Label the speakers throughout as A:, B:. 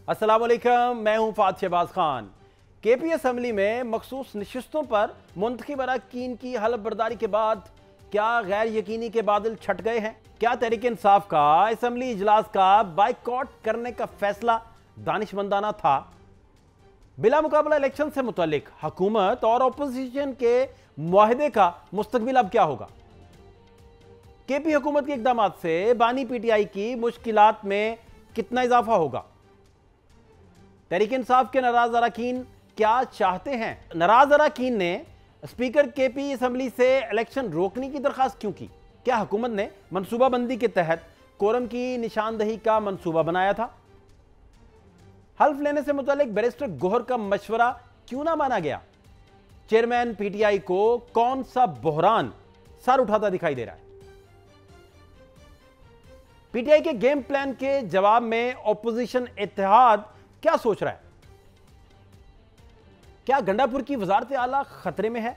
A: अस्सलाम वालेकुम, मैं हूं फात शहबाज खान। केपी असम्बली में मखसूस नशिस्तों पर मुंतखब अरकान की हलफ बर्दारी के बाद क्या गैर यकीनी के बादल छट गए हैं? क्या तहरीक इंसाफ का असम्बली इजलास का बाइकआउट करने का फैसला दानिशमंदाना था? बिला मुकाबला इलेक्शन से मुतल्लिक हुकूमत और अपोजिशन के मुआहदे का मुस्तकबिल अब क्या होगा? केपी हुकूमत के इकदाम से बानी पीटीआई की मुश्किलात में कितना इजाफा होगा? तहरीक इंसाफ के नाराज अरकान क्या चाहते हैं? नाराज अरकान ने स्पीकर केपी असम्बली से इलेक्शन रोकने की दरखास्त क्यों की? क्या हुकूमत ने मनसूबाबंदी के तहत कोरम की निशानदही का मनसूबा बनाया था? हल्फ लेने से मुतालिक बैरिस्टर गोहर का मशवरा क्यों ना माना गया? चेयरमैन पीटीआई को कौन सा बहरान सर उठाता दिखाई दे रहा है? पीटीआई के गेम प्लान के जवाब में ऑपोजिशन इत्तेहाद क्या सोच रहा है? क्या गंडापुर की वजारत आला खतरे में है?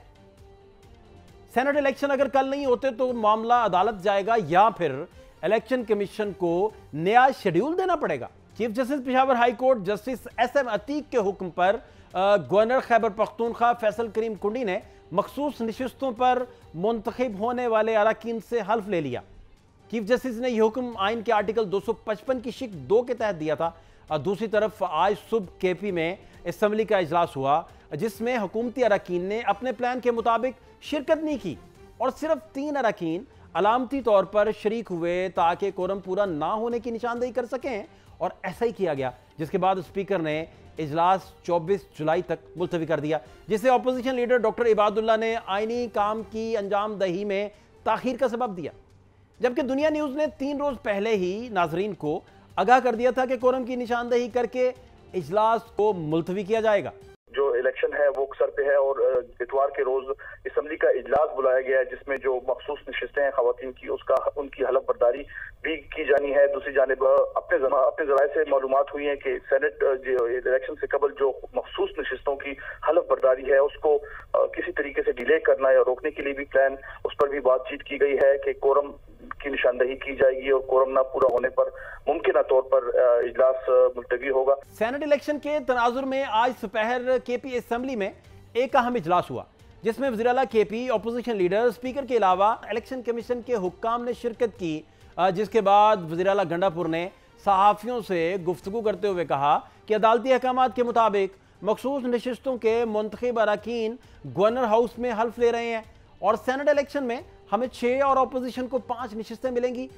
A: सेनेट इलेक्शन अगर कल नहीं होते तो मामला अदालत जाएगा या फिर इलेक्शन कमीशन को नया शेड्यूल देना पड़ेगा? Chief justice Peshawar high court justice SM Atiq के हुक्म पर गवर्नर खैबर पख्तूनख्वा फैसल करीम कुंडी ने मखसूस नशिस्तों पर मुंतखब होने वाले अरकान से हल्फ ले लिया। चीफ जस्टिस ने यह हुक्म आइन के आर्टिकल 255 की शिक 2 के तहत दिया था। दूसरी तरफ आज सुबह केपी में असम्बली का इजलास हुआ जिसमें हुकूमती अरकान ने अपने प्लान के मुताबिक शिरकत नहीं की और सिर्फ 3 अरकान अलामती तौर पर शरीक हुए ताकि कोरम पूरा ना होने की निशानदेही कर सकें, और ऐसा ही किया गया, जिसके बाद स्पीकर ने इजलास 24 जुलाई तक मुलतवी कर दिया, जिसे अपोजिशन लीडर डॉक्टर इबादुल्ला ने आइनी काम की अंजाम दही में ताखीर का सबब दिया। जबकि दुनिया न्यूज ने 3 रोज पहले ही नाजरीन को आगाह कर दिया था कि कोरम की निशानदेही करके इजलास को मुलतवी किया जाएगा।
B: जो इलेक्शन है वो सर पे है और इतवार के रोज असम्बली का इजलास बुलाया गया है जिसमें जो मखसूस नशिस्तें हैं खवातीन की उनकी हलफ बर्दारी भी की जानी है। दूसरी जानिब अपने जराये से मालूमात हुई है कि सेनेट इलेक्शन से कबल जो मखसूस नशिस्तों की हलफ बर्दारी है उसको किसी तरीके से डिले करना या रोकने के लिए भी प्लान, उस पर भी बातचीत की गई है कि कोरम की निशानदही की जाएगी और कोरम ना पूरा होने पर मुमकिन तौर पर इजलास मुलतवी होगा।
A: सेनेट इलेक्शन के तनाजुर में आज दोपहर केपी असम्बली में एक अहम इजलास हुआ जिसमें वज़ीर आला केपी, अपोजिशन लीडर, स्पीकर के अलावा इलेक्शन कमीशन के हुक्काम ने शिरकत की, जिसके बाद वज़ीर आला गंडापुर ने सहाफ़ियों से गुफ्तगू करते हुए कहा कि अदालती अहकामात के मुताबिक मखसूस नशिस्तों के मुंतखब अरकान गवर्नर हाउस में हल्फ ले रहे हैं और सेनेट इलेक्शन में हमें 6 और अपोजिशन को 5 नशिस्तें मिलेंगी।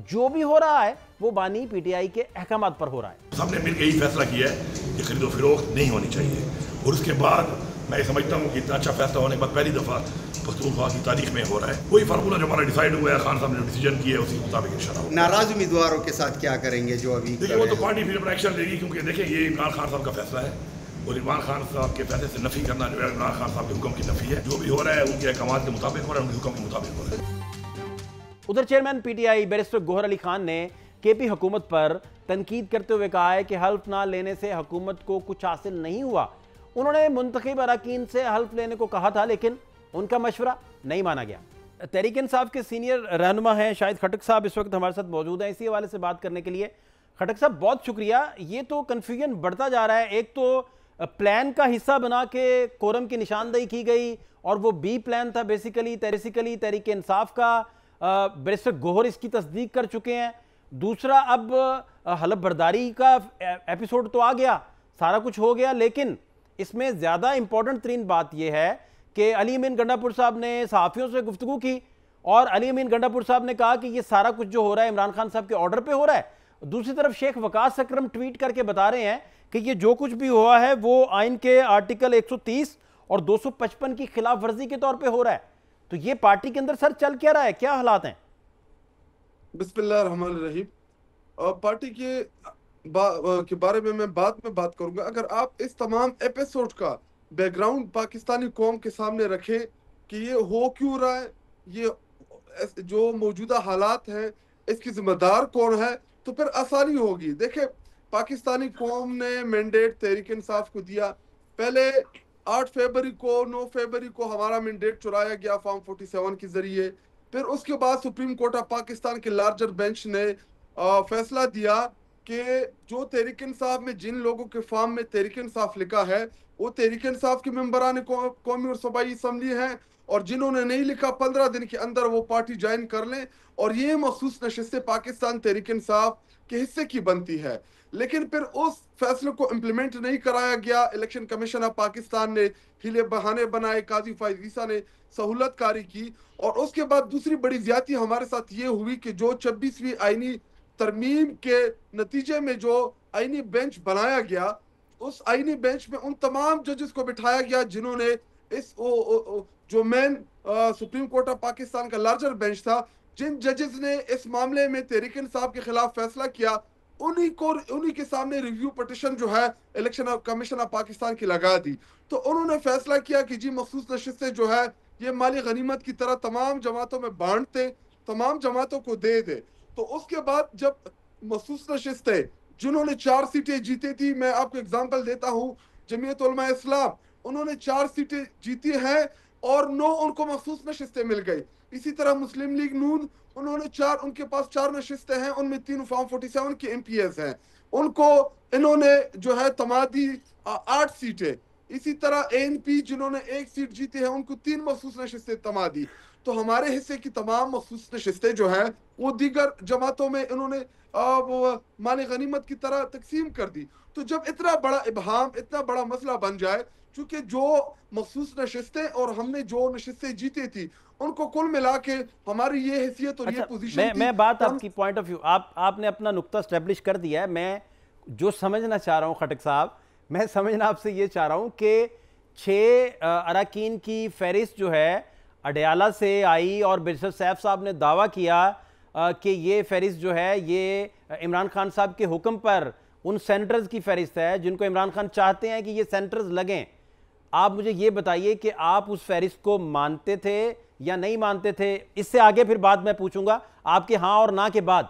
A: जो भी हो रहा है वो बानी पीटीआई के अहकामात पर हो रहा है।
C: सबने मिलकर यही फैसला किया है कि खरीदो फरोख्त नहीं होनी चाहिए, और उसके बाद मैं समझता हूँ कि इतना अच्छा फैसला होने के बाद पहली दफ़ा पख्तूनख्वा की तारीख में हो रहा है। वही फार्मूला जो हमारा डिसाइड हुआ है, खान साहब ने डिसीजन किया है, उसी के मुताबिक इंशाल्लाह।
D: नाराज उम्मीदवारों के साथ क्या करेंगे जो अभी?
C: देखिए वो तो पार्टी फिर अपना एक्शन लेगी, क्योंकि देखिए ये इमरान खान साहब का फैसला है और इमरान खान साहब के फैसले से नफी करना जो है इमरान खान साहब के हुक्म की नफी है। जो भी हो रहा है उनके अहकामात के मुताबिक हो रहा है, उनके हुक्म के मुताबिक हो रहा है।
A: उधर chairman PTI barrister Gohar Ali Khan ने केपी हुकूमत पर तनकीद करते हुए कहा है कि हल्फ ना लेने से हुकूमत को कुछ हासिल नहीं हुआ। उन्होंने मुंतखब अरकान से हल्फ लेने को कहा था लेकिन उनका मशवरा नहीं माना गया। तहरीक इंसाफ के सीनियर रहनुमा हैं शाहिद खटक साहब, इस वक्त हमारे साथ मौजूद हैं इसी हवाले से बात करने के लिए। खटक साहब बहुत शुक्रिया। ये तो कन्फ्यूजन बढ़ता जा रहा है, एक तो प्लान का हिस्सा बना के कोरम की निशानदेही की गई और वो बी प्लान था बेसिकली तहरीक इंसाफ का। बैरिस्टर गोहर इसकी तस्दीक कर चुके हैं। दूसरा अब हलफ बर्दारी का एपिसोड तो आ गया, सारा कुछ हो गया, लेकिन इसमें ज़्यादा इंपॉर्टेंट तरीन बात यह है कि अली अमीन गंडापुर साहब ने सहाफ़ियों से गुफ्तगू की और अली अमीन गंडापुर साहब ने कहा कि ये सारा कुछ जो हो रहा है इमरान खान साहब के ऑर्डर पे हो रहा है। दूसरी तरफ शेख वकास अकरम ट्वीट करके बता रहे हैं कि ये जो कुछ भी हुआ है वो आइन के आर्टिकल 130 और 255 की खिलाफ वर्जी के तौर पर हो रहा है। तो ये पार्टी के अंदर सर चल क्या रहा है, क्या हालात हैं?
E: बिस्मिल्लाह रहमान रहीम। पार्टी के बारे में मैं बाद में बात करूंगा। अगर आप इस तमाम एपिसोड का बैकग्राउंड पाकिस्तानी कौम के सामने रखें कि ये हो क्यों रहा है, ये जो मौजूदा हालात हैं इसकी जिम्मेदार कौन है, तो फिर आसानी होगी। देखें, पाकिस्तानी कौम ने मैंडेट तहरीक इंसाफ को दिया। पहले 8 फरवरी को 9 फरवरी को हमारा मैंडेट चुराया गया फॉर्म 47 के जरिए। फिर उसके बाद सुप्रीम कोर्ट ऑफ पाकिस्तान के लार्जर बेंच ने फैसला दिया कि जो तहरीक इंसाफ में जिन लोगों के फॉर्म में तहरीक इंसाफ लिखा है वो तहरीक इंसाफ के मेंबरान कौमी और सूबाई असम्बली हैं, और जिन्होंने नहीं लिखा 15 दिन के अंदर वो पार्टी ज्वाइन कर लें, और ये मखसूस नशिस्तें पाकिस्तान तहरीक इंसाफ के हिस्से की बनती है। लेकिन फिर उस फैसले को इम्प्लीमेंट नहीं कराया गया। इलेक्शन कमीशन ऑफ पाकिस्तान ने हीले बहाने बनाए, काजी फाइज ईसा ने सहूलत कारी की, और उसके बाद दूसरी बड़ी ज्यादती हमारे साथ ये हुई कि जो 26वीं आईनी तरमीम के नतीजे में जो आईनी बेंच बनाया गया, उस आईनी बेंच में उन तमाम जजेस को बिठाया गया जिन्होंने इस जो main supreme court of Pakistan का लार्जर बेंच था, जिन जजेस ने इस मामले में तहरीक इंसाफ के खिलाफ फैसला किया, उन्हीं के सामने रिव्यू पिटीशन जो है इलेक्शन कमीशन ऑफ पाकिस्तान की लगा दी। तो उन्होंने फैसला किया कि जी मखसूस नशिस्तें जो है ये माली गनीमत की तरह तमाम जमातों में बांटते, तमाम जमातों को दे दे। तो उसके बाद जब मखसूस नशिस्तें जिन्होंने 4 सीटें जीती थी, मैं आपको एग्जांपल देता हूँ, जमीयत उलमा इस्लाम उन्होंने 4 सीटें जीती हैं और 9 उनको मखसूस नशिस्तें मिल गई। इसी तरह मुस्लिम लीग नून उनके पास 4 नशिस्तें हैं, उनमें 3 फॉर्म 47 के एमपीएस हैं, उनको इन्होंने जो है तमादी 8 सीटें। इसी तरह एएनपी जिन्होंने 1 सीट जीती है उनको 3 मखसूस नशिस्तें तमादी। तो हमारे हिस्से की तमाम मखसूस नशिस्तें जो हैं वो दीगर जमातों में इन्होंने माली गनीमत की तरह तकसीम कर दी। तो जब इतना बड़ा इबहाम, इतना बड़ा मसला बन जाए, चूंकि जो मखसूस नशिस्तें और हमने जो नशिस्तें जीती थी उनको कुल मिला के हमारी ये हैसियत और ये पोजीशन
A: मैं बात आपकी पॉइंट ऑफ व्यू आपने अपना नुक्ता स्टैब्लिश कर दिया है। मैं जो समझना चाह रहा हूँ खटक साहब, मैं समझना आपसे ये चाह रहा हूँ कि 6 अरकान की फहरिस्त जो है अडयाला से आई और बैरिस्टर सैफ साहब ने दावा किया कि ये फहरिस्त जो है ये इमरान खान साहब के हुक्म पर उन सेनेटर्स की फहरिस्त है जिनको इमरान खान चाहते हैं कि ये सेनेटर्स लगें। आप मुझे ये बताइए कि आप उस फहरिस्त को मानते थे या नहीं मानते थे? इससे आगे फिर बात मैं पूछूंगा आपके हाँ और ना के बाद।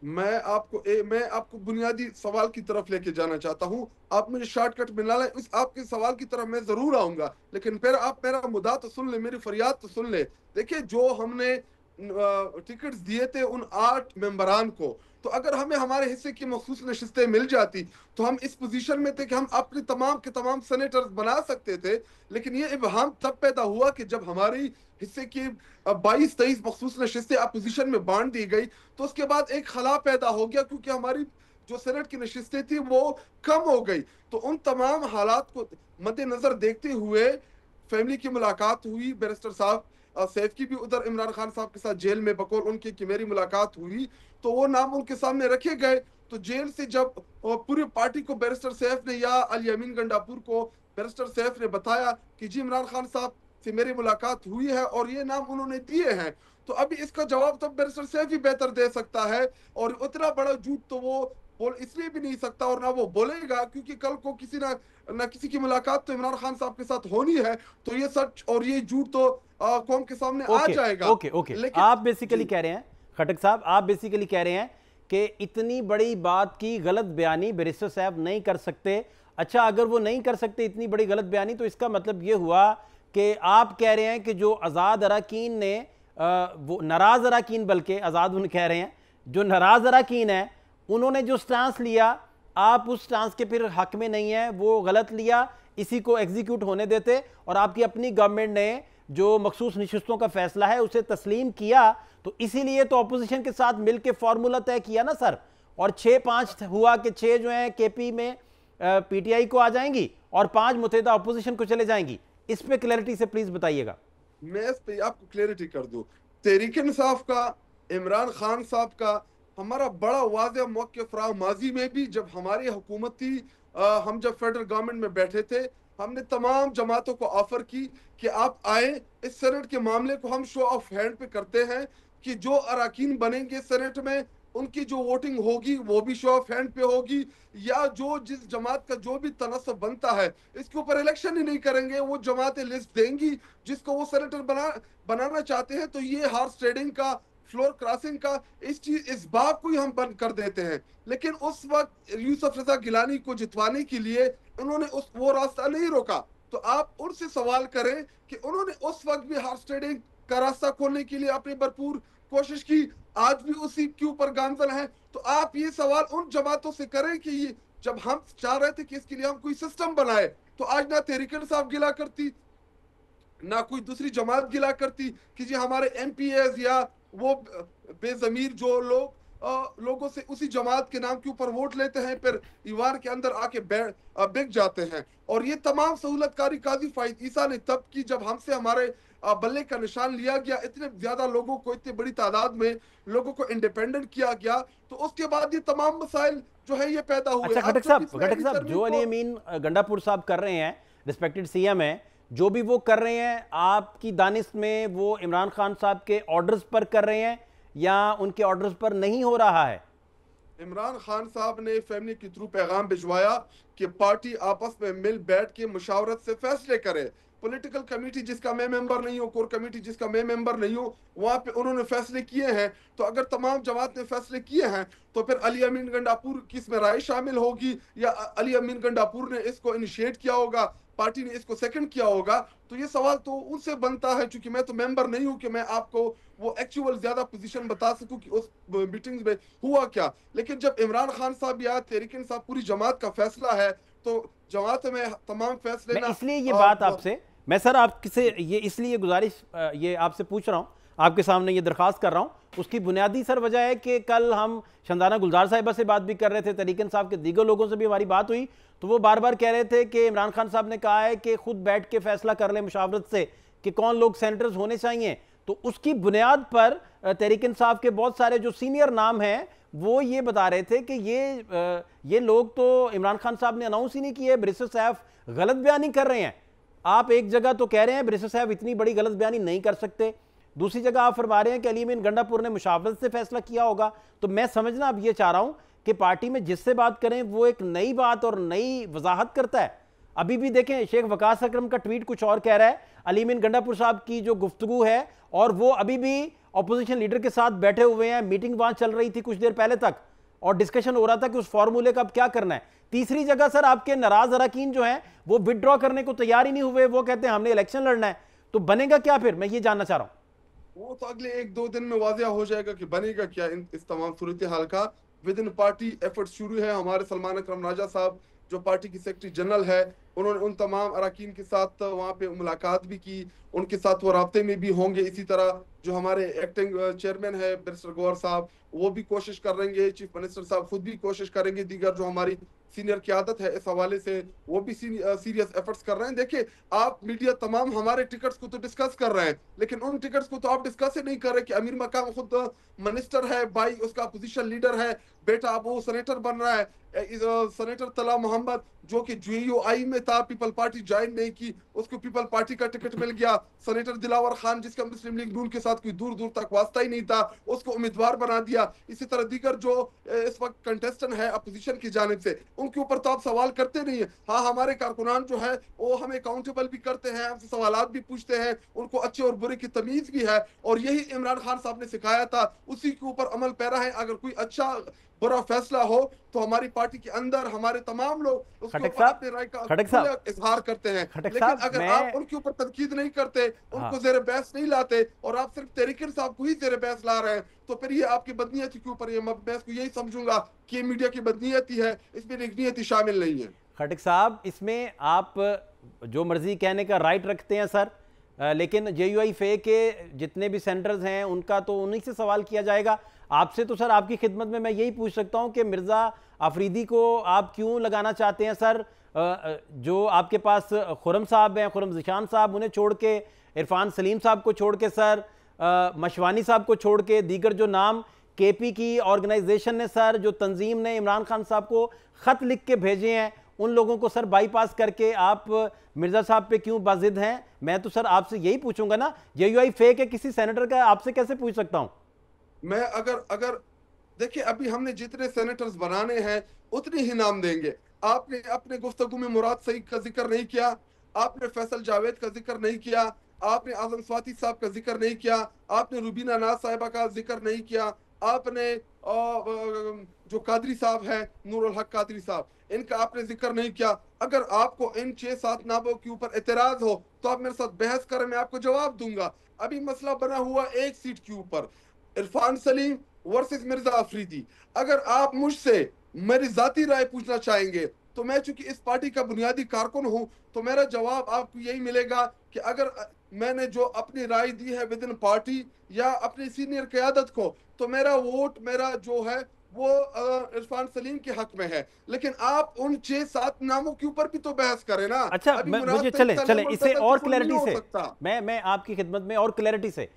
E: मैं आपको बुनियादी सवाल की तरफ लेके जाना चाहता हूं। आप मुझे शॉर्टकट में ना लें, इस आपके सवाल की तरफ मैं जरूर आऊंगा, लेकिन फिर आप मेरा मुद्दा तो सुन ले, मेरी फरियाद तो सुन ले। देखिए, जो हमने टिकट्स दिए थे उन 8 मेंबरान को, तो अगर हमें हमारे हिस्से की मखसूस नशिस्तें मिल जाती तो हम इस पोजीशन में थे कि हम अपने तमाम के तमाम सेनेटर्स बना सकते थे। लेकिन ये इबहाम तब पैदा हुआ कि जब हमारी हिस्से की 22-23 मखसूस नशिस्तें अपोजिशन में बांट दी गई, तो उसके बाद एक खला पैदा हो गया, क्योंकि हमारी जो सेनेट की नशिस्तें थी वो कम हो गई। तो उन तमाम हालात को मद्देनजर देखते हुए फैमिली की मुलाकात हुई, बैरिस्टर साहब सैफ की भी उधर इमरान खान साहब के साथ जेल में बकौल उनकी कि मेरी मुलाकात हुई, तो वो नाम उनके सामने रखे गए। तो जेल से जब पूरी पार्टी को बैरिस्टर सैफ ने या अली अमीन गंडापुर को बैरिस्टर सैफ ने बताया कि जी इमरान खान साहब से मेरी मुलाकात हुई है और ये नाम उन्होंने दिए हैं, तो अभी इसका जवाब तो बैरिस्टर सैफ ही बेहतर दे सकता है। और उतना बड़ा झूठ तो वो बोल इसलिए भी नहीं सकता और ना वो बोलेगा, क्योंकि कल को किसी ना किसी की मुलाकात तो इमरान खान साहब के साथ होनी है, तो ये सच और ये झूठ तो कौम के सामने आ जाएगा।
A: ओके। लेकिन आप बेसिकली कह रहे हैं खटक साहब, आप बेसिकली कह रहे हैं कि इतनी बड़ी बात की गलत बयानी बैरिस्टर साहब नहीं कर सकते। अच्छा, अगर वो नहीं कर सकते इतनी बड़ी गलत बयानी, तो इसका मतलब ये हुआ कि आप कह रहे हैं कि जो आज़ाद अरकान ने वो नाराज़ अरकान, बल्कि आज़ाद उन कह रहे हैं, जो नाराज़ अरकान है उन्होंने जो स्टांस लिया, आप उस स्टांस के फिर हक में नहीं है, वो गलत लिया, इसी को एग्जीक्यूट होने देते और आपकी अपनी गवर्नमेंट ने जो मखसूस नशिस्तों का फैसला है उसे तस्लीम किया। तो इसीलिए तो अपोजिशन के साथ मिलकर फॉर्मूला तय किया ना सर, और 6-5 हुआ कि 6 जो है केपी में पीटीआई को आ जाएंगी और 5 मुतहदा अपोजिशन को चले जाएंगी। इस पे क्लैरिटी से प्लीज बताइएगा।
E: मैं इस पे आपको क्लैरिटी कर दूं, तहरीक इंसाफ का, इमरान खान साहब का हमारा बड़ा वाज़ेह मौक़िफ़ रहा। माजी में भी जब हमारी हुकूमत थी, हम जब फेडरल गवर्नमेंट में बैठे थे, हमने तमाम जमातों को ऑफर की कि आप आए, इस सेनेट के मामले को हम शो ऑफ हैंड पे करते हैं कि जो अरकान बनेंगे सेनेट में उनकी जो वोटिंग होगी वो भी शो ऑफ हैंड पे होगी, या जो जिस जमात का जो भी तनस्सुब बनता है इसके ऊपर इलेक्शन ही नहीं करेंगे, वो जमातें लिस्ट देंगी जिसको वो सेनेटर बनाना चाहते हैं। तो ये हॉर्स ट्रेडिंग का, फ्लोर क्रॉसिंग का, इस बात को ही हम बंद कर देते हैं। लेकिन उस वक्त यूसुफ रजा गिलानी को जितवाने के लिए उन्होंने वो रास्ता नहीं रोका। तो आप उनसे सवाल करें कि उन्होंने उस वक्त भी हॉर्स ट्रेडिंग का रास्ता खोलने के लिए अपनी भरपूर कोशिश की, आज भी उसी के ऊपर गामजन है। तो आप ये सवाल उन जमातों से करें कि ये जब हम चाह रहे थे कि इसके लिए हम कोई सिस्टम बनाए, तो आज ना तहरीक इंसाफ गिला करती, ना कोई दूसरी जमात गिला करती कि जी हमारे एमपीएस या वो बेजमीर जो लोग लोगों से उसी जमात के नाम के ऊपर वोट लेते हैं, फिर ईवान के अंदर आके बिक जाते हैं। और ये तमाम सहूलतकारी काजी फाइद ईसा ने तब की जब हमसे हमारे बल्ले का निशान लिया गया, इतने ज्यादा लोगों को, इतनी बड़ी तादाद में लोगों को इंडिपेंडेंट किया गया, तो उसके बाद ये तमाम मसाइल जो है ये पैदा हुए।
A: अच्छा खटक साहब, जो अली अमीन गंडापुर साहब कर रहे हैं, रिस्पेक्टेड सीएम है, जो भी वो कर रहे हैं, आपकी दानिश में वो इमरान खान साहब के ऑर्डर्स पर कर रहे हैं या उनके ऑर्डर्स पर नहीं हो रहा है?
E: इमरान खान साहब ने फैमिली के थ्रू पैगाम भिजवाया कि पार्टी आपस में मिल बैठ के मुशावरत से फैसले करे। पॉलिटिकल कमेटी जिसका मैं मेंबर नहीं हूँ, कोर कमेटी जिसका मैं मेंबर नहीं हूँ, वहाँ पे उन्होंने फैसले किए हैं। तो अगर तमाम जमात ने फैसले किए हैं तो फिर अली अमीन गंडापुर की इसमें राय शामिल होगी या अली अमीन गंडापुर ने इसको इनिशिएट किया होगा, पार्टी ने इसको सेकंड किया होगा। तो ये सवाल तो उनसे बनता है, क्योंकि मैं तो मेंबर नहीं हूं कि मैं आपको वो एक्चुअल ज्यादा पोजीशन बता सकूं कि उस मीटिंग्स में हुआ क्या। लेकिन जब इमरान खान साहब या तहरीक इंसाफ पूरी जमात का फैसला है, तो जमात में तमाम फैसले
A: इसलिए ये बात आपसे मैं सर आपसे ये इसलिए गुजारिश ये आपसे पूछ रहा हूं, आपके सामने ये दरखास्त कर रहा हूं, उसकी बुनियादी सर वजह है कि कल हम शंदाना गुलजार साहिबा से बात भी कर रहे थे, तहरीक इंसाफ के दीगर लोगों से भी हमारी बात हुई, तो वो बार बार कह रहे थे कि इमरान खान साहब ने कहा है कि खुद बैठ के फैसला कर लें मुशावरत से कि कौन लोग सेनेटर्स होने चाहिए। तो उसकी बुनियाद पर तहरीक इंसाफ के बहुत सारे जो सीनियर नाम हैं वो ये बता रहे थे कि ये लोग तो इमरान खान साहब ने अनाउंस ही नहीं किए, बैरिस्टर साहब गलत बयानी कर रहे हैं। आप एक जगह तो कह रहे हैं बैरिस्टर साहब इतनी बड़ी गलत बयानी नहीं कर सकते, दूसरी जगह आप फरमा रहे हैं कि अली अमीन गंडापुर ने मुशावरत से फैसला किया होगा। तो मैं समझना अब ये चाह रहा हूं कि पार्टी में जिससे बात करें वो एक नई बात और नई वजाहत करता है। अभी भी देखें शेख वकास अकरम का ट्वीट कुछ और कह रहा है, अली अमीन गंडापुर साहब की जो गुफ्तगू है, और वो अभी भी ऑपोजिशन लीडर के साथ बैठे हुए हैं, मीटिंग वहां चल रही थी कुछ देर पहले तक और डिस्कशन हो रहा था कि उस फॉर्मूले का अब क्या करना है। तीसरी जगह सर आपके नाराज अरकान जो हैं वो विदड्रॉ करने को तैयार ही नहीं हुए, वो कहते हैं हमने इलेक्शन लड़ना है। तो बनेगा क्या फिर, मैं ये जानना चाह रहा हूं।
E: वो तो अगले 1-2 दिन में वाज़ेह हो जाएगा कि बनेगा क्या इस तमाम सूरत हाल का। विद इन पार्टी एफर्ट शुरू है। हमारे सलमान अकरम राजा साहब जो पार्टी की सेक्रेटरी जनरल है, उन्होंने उन तमाम अरकान के साथ वहाँ पे मुलाकात भी की, उनके साथ वो राब्ते में भी होंगे। इसी तरह जो हमारे एक्टिंग चेयरमैन है बैरिस्टर गौहर साहब, वो भी कोशिश करेंगे, चीफ मिनिस्टर साहब खुद भी कोशिश करेंगे, दीगर जो हमारी सीनियर क़यादत है इस हवाले से वो भी सीरियस एफर्ट्स कर रहे हैं। देखिए आप मीडिया तमाम हमारे टिकट्स को तो डिस्कस कर रहे हैं, लेकिन उन टिकट्स को तो आप डिस्कस ही नहीं कर रहे कि अमीर मकाम खुद मिनिस्टर है, भाई उसका अपोजिशन लीडर है, बेटा अब वो सेनेटर बन रहा है। सेनेटर तला मोहम्मद जो कि JUI में था, पीपल पार्टी ज्वाइन नहीं की, उसको पीपल पार्टी का टिकट मिल गया। सेनेटर दिलावर खान जिसका मुस्लिम लीग नून के साथ कोई दूर दूर तक वास्ता ही नहीं था, उसको उम्मीदवार बना दिया। इसी तरह दीगर जो इस वक्त कंटेस्टेंट है अपोजिशन की जानिब से, उनके ऊपर तो आप सवाल करते नहीं है। हाँ हमारे कारकुनान जो है वो हमें अकाउंटेबल भी करते हैं, हमसे सवालात भी पूछते हैं, उनको अच्छे और बुरे की तमीज भी है, और यही इमरान खान साहब ने सिखाया था, उसी के ऊपर अमल पैरा है। अगर कोई अच्छा बुरा फैसला हो तो हमारी पार्टी के अंदर हमारे तमाम लोग उसके ऊपर अपने राय का इजहार करते हैं, लेकिन अगर आप उनके ऊपर तनकीद नहीं करते, उनको ज़ेरे बहस नहीं लाते और आप सिर्फ तहरीक साहब को ही ज़ेरे बहस ला रहे हैं, तो फिर ये आपकी बदनीयती के ऊपर, ये मैं इसको यही समझूंगा कि मीडिया की बदनीयती है, इसमें नेकनीयती शामिल नहीं है।
A: खटक साहब इसमें आप जो मर्जी कहने का राइट रखते हैं सर, लेकिन JUI फे के जितने भी सेंटर्स हैं उनका तो उन्हीं से सवाल किया जाएगा। आपसे तो सर आपकी खिदमत में मैं यही पूछ सकता हूं कि मिर्ज़ा आफरीदी को आप क्यों लगाना चाहते हैं सर? जो आपके पास खुरम साहब हैं, खुरम ज़िशान साहब, उन्हें छोड़ के, इरफान सलीम साहब को छोड़ के सर, मशवानी साहब को छोड़ के, दीगर जो नाम KP की ऑर्गेनाइजेशन ने सर, जो तंजीम ने इमरान खान साहब को ख़त लिख के भेजे हैं, उन लोगों को सर बाईपास करके आप मिर्ज़ा साहब पे क्यों बाजिद हैं? मैं तो सर आपसे यही पूछूंगा ना, JUI फे के किसी सेनेटर का आपसे कैसे पूछ सकता हूं?
E: मैं अगर देखिए अभी हमने जितने सेनेटर्स बनाने हैं उतने ही नाम देंगे। आपने अपने गुफ्तगू में मुराद सईद का जिक्र नहीं किया, आपने फैसल जावेद का जिक्र नहीं किया, आपने आजम स्वाति साहब का जिक्र नहीं किया, आपने रुबीना नाज साहिबा का जिक्र नहीं किया, आपने जो कादरी साहब हैं, नूरुल हक कादरी साहब, इनका आपने जिक्र नहीं किया। अगर आपको इन 6-7 नामों के ऊपर एतराज हो तो आप मेरे साथ बहस करें, मैं आपको जवाब दूंगा। अभी मसला बना हुआ एक सीट के ऊपर, इरफान सलीम वर्सेस मिर्जा अफरीदी। अगर आप मुझसे मेरी जाती राय पूछना चाहेंगे तो मैं चूंकि इस पार्टी का बुनियादी कारकुन हूं, तो मेरा जवाब आपको यही मिलेगा कि अगर मैंने जो अपनी राय दी है विद इन पार्टी या अपनी सीनियर क़यादत को, तो मेरा वोट, मेरा जो है वो इरफान सलीम के हक में है। लेकिन आप उन 6-7 नामों के ऊपर भी तो बहस करें ना।
A: अच्छा, मुझे चले इसे और क्लैरिटी से, मैं आपकी खिदमत में और क्लैरिटी से।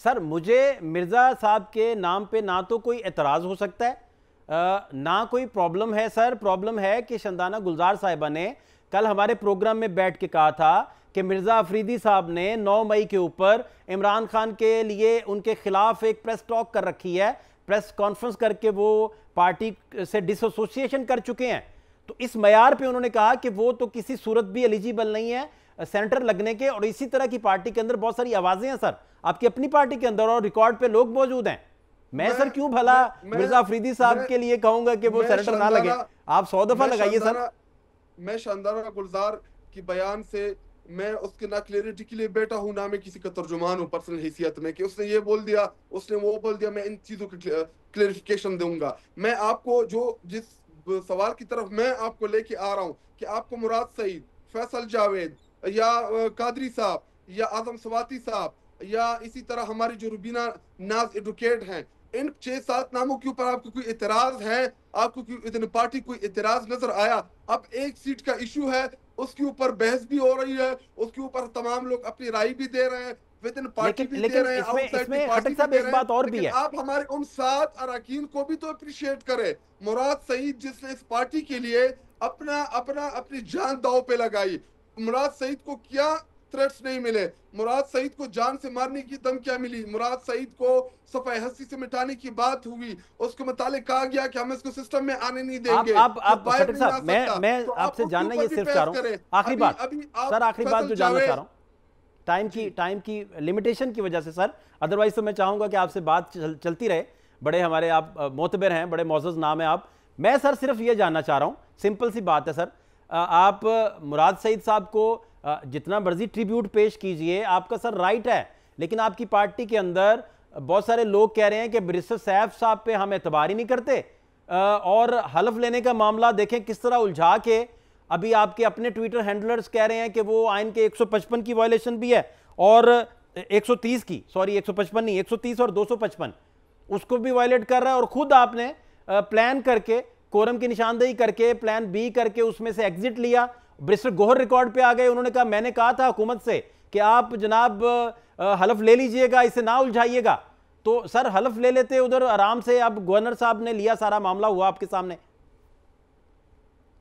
A: सर, मुझे मिर्जा साहब के नाम पे ना तो कोई एतराज हो सकता है, ना कोई प्रॉब्लम है। सर, प्रॉब्लम है कि शंदाना गुलजार साहिबा ने कल हमारे प्रोग्राम में बैठ के कहा था कि मिर्जा अफरीदी साहब ने 9 मई के ऊपर इमरान खान के लिए उनके खिलाफ एक प्रेस टॉक कर रखी है, प्रेस कॉन्फ्रेंस करके वो पार्टी से डिसोसिएशन कर चुके हैं। तो इस मयार पे उन्होंने कहा कि वो तो किसी सूरत भी एलिजिबल नहीं है सेंटर लगने के। और इसी तरह की पार्टी के अंदर बहुत सारी आवाजें हैं सर, आपकी अपनी पार्टी के अंदर, और रिकॉर्ड पे लोग मौजूद हैं। मैं सर क्यों भला मिर्जा अफरीदी साहब के लिए कहूंगा कि वो सेनेटर ना लगे? आप 100 दफा लगाइए सर।
E: मैं शानदारा गुलजार की बयान से मैं उसके ना क्लियरिटी के लिए बैठा हूं, ना मैं किसी का तर्जुमान हूं पर्सनल हैसियत में कि उसने ये बोल दिया, उसने वो बोल दिया। मैं इन चीजों की क्लियरिफिकेशन दूंगा। मैं आपको जिस सवाल की तरफ मैं आपको लेके आ रहा हूं कि आपको मुराद सईद, फैसल जावेद या कादरी साहब या आजम सवाती साहब या इसी तरह हमारी जो रुबीना नाज एडवोकेट हैं, इन 6-7 नामों के ऊपर आपको कोई इतराज है? आपको इतनी पार्टी कोई इतराज नजर आया? अब एक सीट का इशू है, उसके ऊपर बहस भी हो रही है, उसके ऊपर तमाम लोग अपनी राय भी दे रहे हैं, विद इन पार्टी भी दे रहे हैं,
A: इसमें खटक साहब एक बात और भी है।
E: आप हमारे उन 7 अरकान को भी तो अप्रिशिएट करें। मुराद सईद जिसने इस पार्टी के लिए अपनी जान दांव पे लगाई, मुराद सईद को क्या थ्रेट्स नहीं मिले? मुराद सईद को जान से मारने की धमकियां मिली, मुराद सईद को सफाई हस्ती से मिटाने की बात हुई, उसके मुतालिक कहा गया कि हम इसको सिस्टम में आने नहीं देंगे।
A: आप खटक साहब, मैं आपसे जानना ये सिर्फ चाह रहा हूं, आखिरी बात सर, आखिरी बात जो जानना चाह रहा हूं, टाइम की लिमिटेशन की वजह से सर, अदरवाइज तो मैं चाहूंगा कि आपसे बात चलती रहे। बड़े हमारे आप मोतबर हैं, बड़े मौजूद नाम है आप। मैं सर सिर्फ ये जानना चाह रहा हूं, सिंपल सी बात है सर, आप मुराद सईद साहब को जितना मर्जी ट्रिब्यूट पेश कीजिए, आपका सर राइट है। लेकिन आपकी पार्टी के अंदर बहुत सारे लोग कह रहे हैं कि बैरिस्टर सैफ साहब पे हम एतबार ही नहीं करते, और हलफ लेने का मामला देखें किस तरह उलझा के अभी आपके अपने ट्विटर हैंडलर्स कह रहे हैं कि वो आइन के 155 की वायलेशन भी है और 130 की, सॉरी 155 नहीं, 130 और 255 उसको भी वायलेट कर रहा है। और खुद आपने प्लान करके, कोरम की निशानदेही करके, प्लान बी करके उसमें से एग्जिट लिया। बैरिस्टर गोहर रिकॉर्ड पे आ गए, उन्होंने कहा मैंने कहा था हुकूमत से कि आप जनाब हलफ ले लीजिएगा, इसे ना उलझाइएगा। तो सर हलफ ले लेते उधर आराम से, अब गवर्नर साहब ने लिया, सारा मामला हुआ आपके सामने।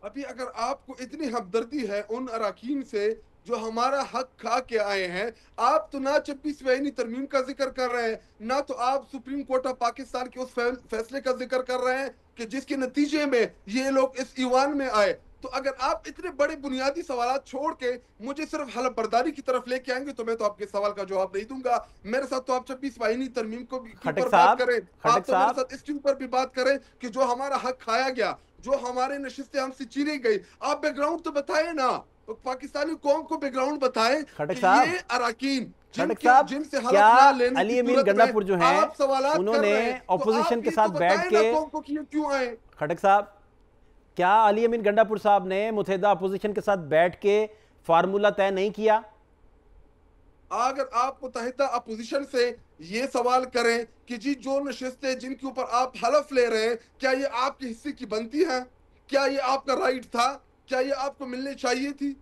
E: अभी अगर आपको इतनी हमदर्दी है उन अरकान से जो हमारा हक खा के आए हैं, आप तो ना 26वीं आईनी तरमीम का जिक्र कर रहे हैं, ना तो आप सुप्रीम कोर्ट ऑफ पाकिस्तान के उस फैसले का जिक्र कर रहे हैं कि जिसके नतीजे में ये लोग इस ईवान में आए। तो अगर आप इतने बड़े बुनियादी सवाल छोड़ के मुझे सिर्फ हलफ बर्दारी की तरफ लेके आएंगे तो मैं तो आपके सवाल का जवाब नहीं दूंगा। मेरे साथ तो आप 26वीं आईनी तरमीम को भी ऊपर बात करें, आप तो मेरे साथ इसके ऊपर भी बात करें कि जो हमारा हक खाया गया, जो हमारे नशिस्तें हमसे छीनी गई, आप बैकग्राउंड तो बताए ना, तो पाकिस्तानी कौम को बैकग्राउंड बताएं। ये अरकान जिनसे
A: अली अमीन गंडापुर जो हैं, उन्होंने ऑपोजिशन के साथ बैठ के
E: क्यों आए?
A: खटक साहब, क्या अली अमीन गंडापुर साहब ने मुतहदा अपोजिशन के साथ बैठ के फार्मूला तय नहीं किया?
E: अगर आप मुतहदा अपोजिशन से ये सवाल करें कि जी जो नशिस्तें जिनके ऊपर आप हलफ ले रहे हैं, क्या ये आपके हिस्से की बनती हैं? क्या ये आपका राइट था? क्या ये आपको मिलनी चाहिए थी?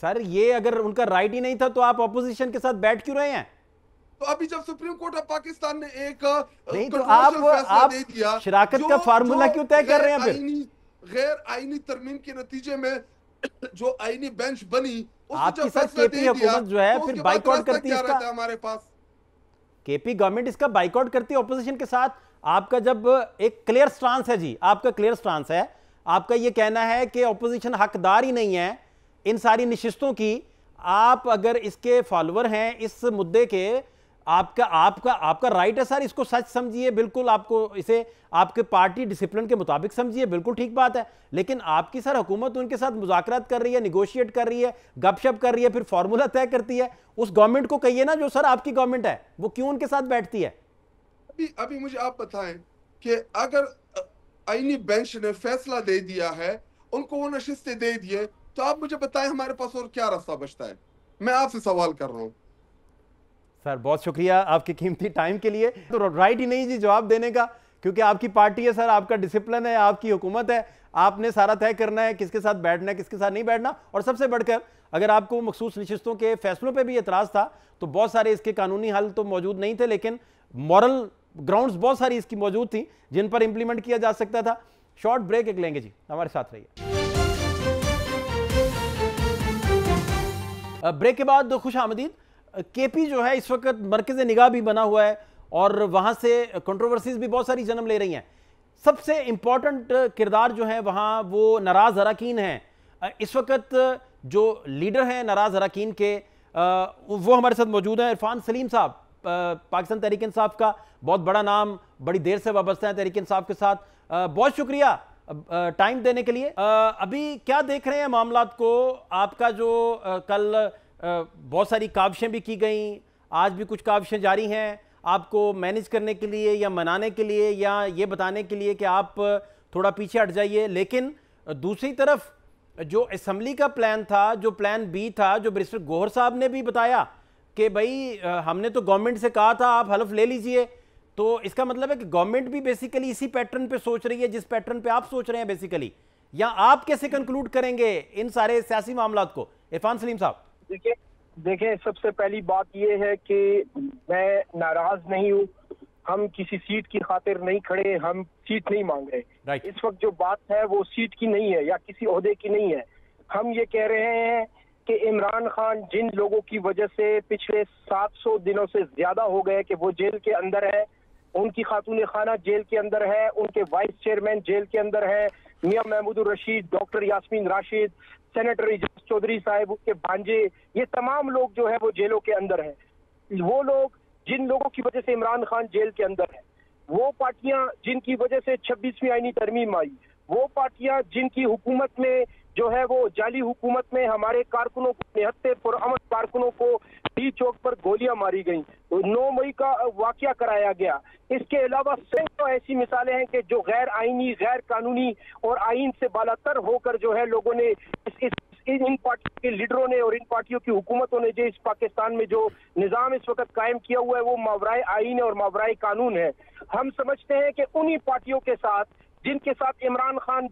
A: सर ये अगर उनका राइट ही नहीं था तो आप अपोजिशन के साथ बैठ क्यों रहे हैं?
E: तो अभी जब सुप्रीम कोर्ट ऑफ पाकिस्तान ने एक
A: नहीं तो आप
E: दे दिया,
A: शराकत का फार्मूला क्यों तय कर रहे हैं? फिर
E: गैर आईनी तरमीम के नतीजे में जो आईनी बेंच बनी,
A: आपके साथ केपी हुकूमत जो है फिर बाइकआउट करती है इसका।
E: हमारे पास
A: केपी गवर्नमेंट इसका बाइकआउट करती है ऑपोजिशन के साथ। आपका जब एक क्लियर स्टांस है जी, आपका क्लियर स्टांस है, आपका ये कहना है कि ऑपोजिशन हकदार ही नहीं है इन सारी नशिस्तों की। आप अगर इसके फॉलोअर हैं, इस मुद्दे के आपका आपका आपका राइट है सर, इसको सच समझिए, बिल्कुल आपको इसे आपके पार्टी डिसिप्लिन के मुताबिक समझिए, बिल्कुल ठीक बात है। लेकिन आपकी सर हुकूमत उनके साथ मुज़ाकरात कर रही है, निगोशिएट कर रही है, गपशप कर रही है, फिर फॉर्मूला तय करती है। उस गवर्नमेंट को कहिए ना जो सर आपकी गवर्नमेंट है, वो क्यों उनके साथ बैठती है?
E: अभी मुझे आप बताएं कि अगर आईनी बेंच ने फैसला दे दिया है, उनको वो नशिस्तें दे दिए, तो आप मुझे बताएं हमारे पास और क्या रास्ता बचता है? मैं आपसे सवाल कर रहा हूं
A: सर। बहुत शुक्रिया आपके कीमती टाइम के लिए। तो राइट ही नहीं जी जवाब देने का, क्योंकि आपकी पार्टी है सर, आपका डिसिप्लिन है, आपकी हुकूमत है, आपने सारा तय करना है किसके साथ बैठना है, किसके साथ नहीं बैठना। और सबसे बढ़कर अगर आपको मखसूस नशिस्तों के फैसलों पे भी एतराज़ था तो बहुत सारे इसके कानूनी हल तो मौजूद नहीं थे, लेकिन मॉरल ग्राउंड्स बहुत सारी इसकी मौजूद थी जिन पर इंप्लीमेंट किया जा सकता था। शॉर्ट ब्रेक एक लेंगे जी, हमारे साथ रहिए। ब्रेक के बाद खुश आमदीद। केपी जो है इस वक्त मरकज़ निगाह भी बना हुआ है और वहाँ से कंट्रोवर्सीज भी बहुत सारी जन्म ले रही हैं। सबसे इंपॉर्टेंट किरदार जो है वहाँ वो नाराज़ अरकान हैं। इस वक्त जो लीडर हैं नाराज़ अरकान के वो हमारे साथ मौजूद हैं। इरफान सलीम साहब, पाकिस्तान तहरीक इंसाफ का बहुत बड़ा नाम, बड़ी देर से वाबस्ता है तहरीक इंसाफ के साथ। बहुत शुक्रिया टाइम देने के लिए। अभी क्या देख रहे हैं मामलात को? आपका जो कल बहुत सारी काविशें भी की गई, आज भी कुछ काविशें जारी हैं आपको मैनेज करने के लिए या मनाने के लिए या ये बताने के लिए कि आप थोड़ा पीछे हट जाइए। लेकिन दूसरी तरफ जो असम्बली का प्लान था, जो प्लान बी था, जो बैरिस्टर गौहर साहब ने भी बताया कि भाई हमने तो गवर्नमेंट से कहा था आप हलफ ले लीजिए, तो इसका मतलब है कि गवर्नमेंट भी बेसिकली इसी पैटर्न पे सोच रही है जिस पैटर्न पे आप सोच रहे हैं बेसिकली। या आप कैसे कंक्लूड करेंगे इन सारे सियासी मामलात को? इरफान सलीम साहब।
F: देखिए सबसे पहली बात यह है कि मैं नाराज नहीं हूँ, हम किसी सीट की खातिर नहीं खड़े, हम सीट नहीं मांग रहे। इस वक्त जो बात है वो सीट की नहीं है या किसी ओहदे की नहीं है। हम ये कह रहे हैं कि इमरान खान जिन लोगों की वजह से पिछले 700 दिनों से ज्यादा हो गए कि वो जेल के अंदर है, उनकी खातून खाना जेल के अंदर है, उनके वाइस चेयरमैन जेल के अंदर है, मियां महमूदुर रशीद, डॉक्टर यास्मीन राशिद, सेनेटर इजाज चौधरी साहब, उसके भांजे, ये तमाम लोग जो है वो जेलों के अंदर हैं। वो लोग जिन लोगों की वजह से इमरान खान जेल के अंदर है, वो पार्टियां जिनकी वजह से 26वीं आईनी तरमीम आई, वो पार्टियां जिनकी हुकूमत में जो है वो जाली हुकूमत में हमारे कारकुनों को, निहत्ते पुरअमन कारकुनों को डी चौक पर गोलियां मारी गई, 9 मई का वाकया कराया गया। इसके अलावा सैकड़ों ऐसी मिसालें हैं कि जो गैर आईनी, गैर कानूनी और आइन से बालातर होकर जो है लोगों ने इन पार्टियों के लीडरों ने और इन पार्टियों की हुकूमतों ने जो इस पाकिस्तान में जो निजाम इस वक्त कायम किया हुआ है वो मावराए आइन और मावराए कानून है। हम समझते हैं कि उन्हीं पार्टियों के साथ जिनके साथ इमरान खान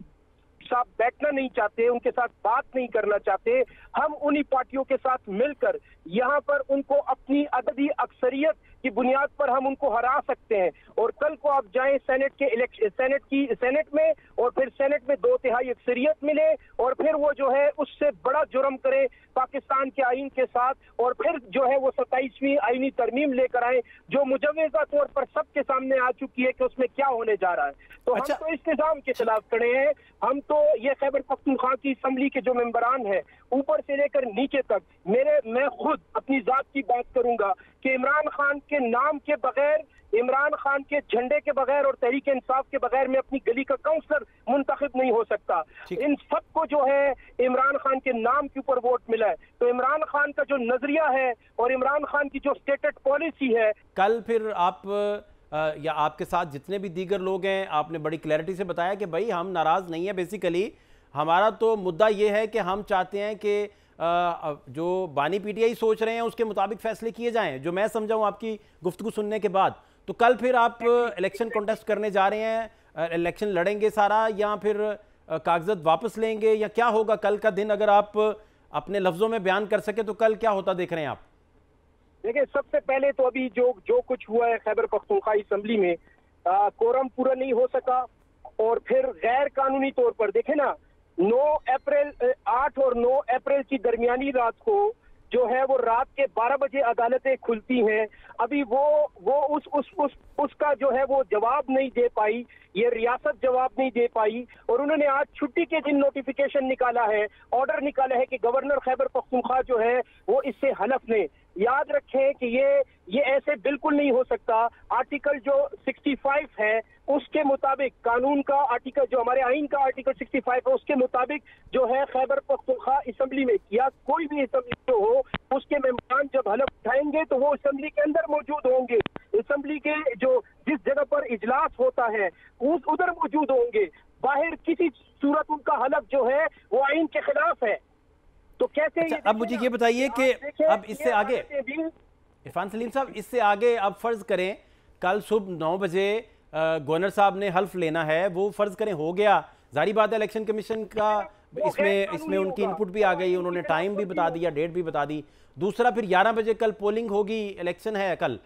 F: साहब बैठना नहीं चाहते, उनके साथ बात नहीं करना चाहते, हम उन्हीं पार्टियों के साथ मिलकर यहाँ पर उनको अपनी अददी अक्सरियत की बुनियाद पर हम उनको हरा सकते हैं। और कल को आप जाएं सेनेट के इलेक्शन, सेनेट में और फिर सेनेट में 2/3 अक्सरियत मिले और फिर वो जो है उससे बड़ा जुर्म करे पाकिस्तान के आइन के साथ, और फिर जो है वो 27वीं आईनी तरमीम लेकर आए जो मुजव्वज़ा तौर पर सबके सामने आ चुकी है कि उसमें क्या होने जा रहा है। तो हम तो इस निजाम के खिलाफ खड़े हैं। हम तो ये खैबर पख्तूनख्वा की असम्बली के जो मेंबरान हैं ऊपर से लेकर नीचे तक, मैं खुद अपनी जात की बात करूंगा कि इमरान खान के नाम के बगैर, इमरान खान के झंडे के बगैर और तहरीक इंसाफ के बगैर मैं अपनी गली का काउंसलर मुंतखब नहीं हो सकता। इन सबको जो है इमरान खान के नाम के ऊपर वोट मिला है, तो इमरान खान का जो नजरिया है और इमरान खान की जो स्टेटेड पॉलिसी है।
A: कल फिर आप या आपके साथ जितने भी दीगर लोग हैं, आपने बड़ी क्लैरिटी से बताया कि भाई हम नाराज़ नहीं है, बेसिकली हमारा तो मुद्दा ये है कि हम चाहते हैं कि जो बानी पीटीआई सोच रहे हैं उसके मुताबिक फैसले किए जाएं, जो मैं समझाऊं आपकी गुफ्तगू सुनने के बाद। तो कल फिर आप इलेक्शन कॉन्टेस्ट करने जा रहे हैं, इलेक्शन लड़ेंगे सारा, या फिर कागजात वापस लेंगे, या क्या होगा कल का दिन? अगर आप अपने लफ्जों में बयान कर सके तो कल क्या होता देख रहे हैं आप?
F: देखिए सबसे पहले तो अभी जो कुछ हुआ है खैबर पख्तूनख्वा असम्बली में, कोरम पूरा नहीं हो सका और फिर गैर कानूनी तौर पर देखे ना 8 और 9 अप्रैल की दरमियानी रात को जो है वो रात के 12 बजे अदालतें खुलती हैं। अभी वो उसका जो है वो जवाब नहीं दे पाई, ये रियासत जवाब नहीं दे पाई, और उन्होंने आज छुट्टी के दिन नोटिफिकेशन निकाला है, ऑर्डर निकाला है कि गवर्नर खैबर पख्तूनख्वा जो है वो इससे हलफ लें। याद रखें कि ये ऐसे बिल्कुल नहीं हो सकता। आर्टिकल जो 65 है उसके मुताबिक, कानून का आर्टिकल जो हमारे आइन का आर्टिकल 65 है उसके मुताबिक जो है खैबर पख्तूनख्वा असेंबली में या कोई भी असेंबली जो हो उसके मेंबरान जब हलफ उठाएंगे तो वो असेंबली के अंदर मौजूद होंगे। असेंबली के जो जिस जगह पर इजलास होता है उधर मौजूद होंगे। बाहर किसी सूरत उनका हलफ जो है वो आइन के खिलाफ है। तो कैसे?
A: अच्छा, अब मुझे ये बताइए कि अब इससे आगे इरफान सलीम साहब, इससे आगे अब फर्ज करें कल सुबह 9 बजे गवर्नर साहब ने हल्फ लेना है, वो फर्ज करें हो गया, जारी बात है इलेक्शन कमीशन का इसमें उनकी इनपुट भी आ गई, उन्होंने टाइम भी बता दिया, डेट भी बता दी। दूसरा फिर 11 बजे कल पोलिंग होगी, इलेक्शन है कल,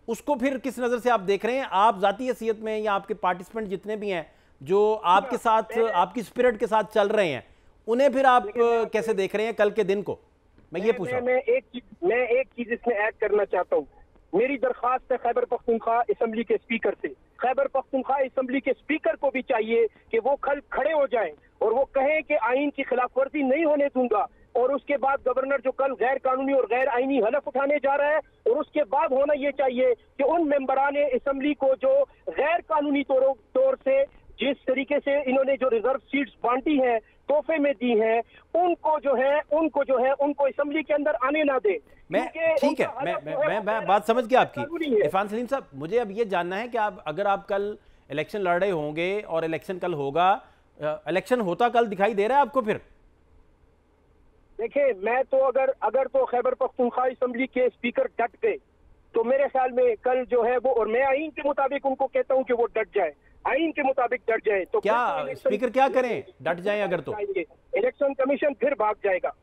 A: उसको फिर किस नज़र से आप देख रहे हैं? आप जाती हैसियत में या आपके पार्टिसिपेंट जितने भी हैं जो आपके साथ आपकी स्पिरिट के साथ चल रहे हैं, उन्हें फिर आप कैसे देख रहे हैं कल के दिन को? मैं ये पूछ रहा हूं।
F: मैं एक चीज इसमें ऐड करना चाहता हूँ। मेरी दरख्वास्त है खैबर पख्तूनख्वा असेंबली के स्पीकर से, खैबर पख्तूनख्वा असेंबली के स्पीकर को भी चाहिए कि वो कल खड़े हो जाएं और वो कहें कि आइन की खिलाफ वर्जी नहीं होने दूंगा। और उसके बाद गवर्नर जो कल गैर कानूनी और गैर आईनी हलफ उठाने जा रहा है, और उसके बाद होना ये चाहिए कि उन मेंबरान असेंबली को जो गैर कानूनी तौर से जिस तरीके से इन्होंने जो रिजर्व सीट्स बांटी हैं, तोहफे में दी हैं, उनको जो है उनको असेंबली के अंदर आने ना दे।
A: ठीक है, मैं बात समझ गया आपकी। इरफान सलीम साहब, मुझे अब ये जानना है कि आप अगर आप कल इलेक्शन लड़ रहे होंगे और इलेक्शन कल होगा, इलेक्शन होता कल दिखाई दे रहा है आपको? फिर
F: देखिए, मैं तो अगर तो खैबर पख्तूनख्वा असेंबली के स्पीकर डट गए तो मेरे ख्याल में कल जो है वो, और मैं आइन के मुताबिक उनको कहता हूं कि वो डट जाए, आइन के मुताबिक डट जाए। तो
A: क्या स्पीकर क्या करें डट जाए अगर? तो
F: इलेक्शन कमीशन फिर भाग जाएगा।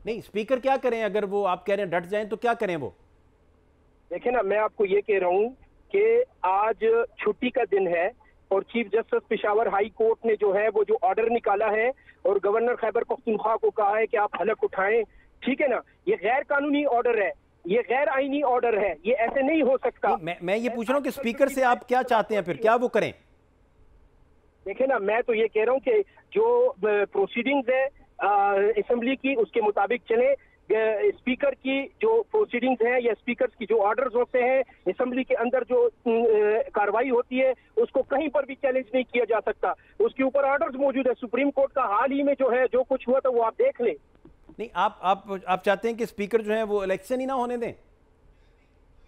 A: नहीं, स्पीकर क्या करें अगर वो आप कह रहे हैं डट जाएं, तो क्या करें वो?
F: देखिए ना, मैं आपको ये कह रहा हूँ कि आज छुट्टी का दिन है और chief justice Peshawar high court ने जो है वो जो ऑर्डर निकाला है और गवर्नर खैबर पख्तूनख्वा को कहा है कि आप हलफ उठाएं, ठीक है ना। ये गैर कानूनी ऑर्डर है, ये गैर आईनी ऑर्डर है, ये ऐसे नहीं हो सकता।
A: मैं ये पूछ रहा हूँ कि स्पीकर से आप क्या चाहते हैं, फिर क्या वो करें?
F: देखिए ना, मैं तो ये कह रहा हूँ कि जो प्रोसीडिंग्स है असेंबली की उसके मुताबिक चले। स्पीकर की जो प्रोसीडिंग्स हैं या स्पीकर की जो ऑर्डर्स होते हैं असेंबली के अंदर, जो कार्रवाई होती है, उसको कहीं पर भी चैलेंज नहीं किया जा सकता। उसके ऊपर ऑर्डर्स मौजूद है। सुप्रीम कोर्ट का हाल ही में जो है जो कुछ हुआ था वो आप देख लें।
A: नहीं, आप चाहते हैं कि स्पीकर जो है वो इलेक्शन ही ना होने दें?